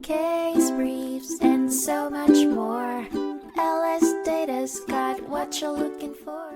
case briefs, and so much more. LSData's got what you're looking for.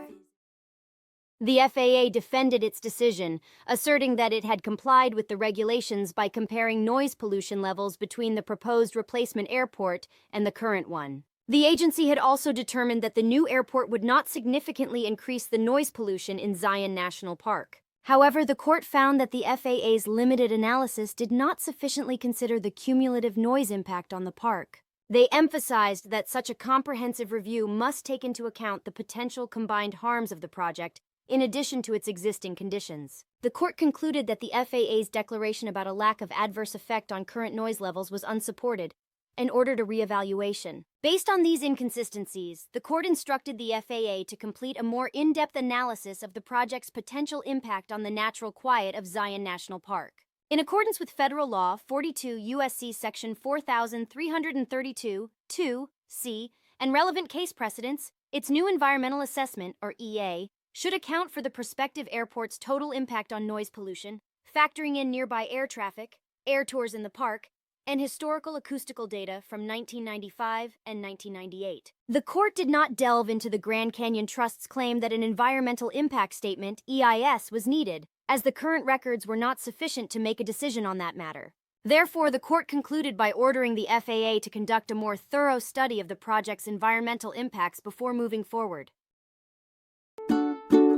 The FAA defended its decision, asserting that it had complied with the regulations by comparing noise pollution levels between the proposed replacement airport and the current one. The agency had also determined that the new airport would not significantly increase the noise pollution in Zion National Park. However, the court found that the FAA's limited analysis did not sufficiently consider the cumulative noise impact on the park. They emphasized that such a comprehensive review must take into account the potential combined harms of the project in addition to its existing conditions. The court concluded that the FAA's declaration about a lack of adverse effect on current noise levels was unsupported and ordered a reevaluation. Based on these inconsistencies, the court instructed the FAA to complete a more in-depth analysis of the project's potential impact on the natural quiet of Zion National Park. In accordance with federal law 42 U.S.C. section 4332(2)(c) and relevant case precedents, its new environmental assessment, or EA, should account for the prospective airport's total impact on noise pollution, factoring in nearby air traffic, air tours in the park, and historical acoustical data from 1995 and 1998. The court did not delve into the Grand Canyon Trust's claim that an environmental impact statement, EIS, was needed, as the current records were not sufficient to make a decision on that matter. Therefore, the court concluded by ordering the FAA to conduct a more thorough study of the project's environmental impacts before moving forward.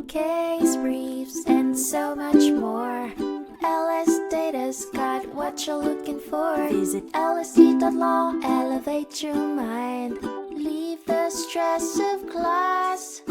Case briefs, and so much more. LSData's got what you're looking for. Visit lsd.law, elevate your mind. Leave the stress of class.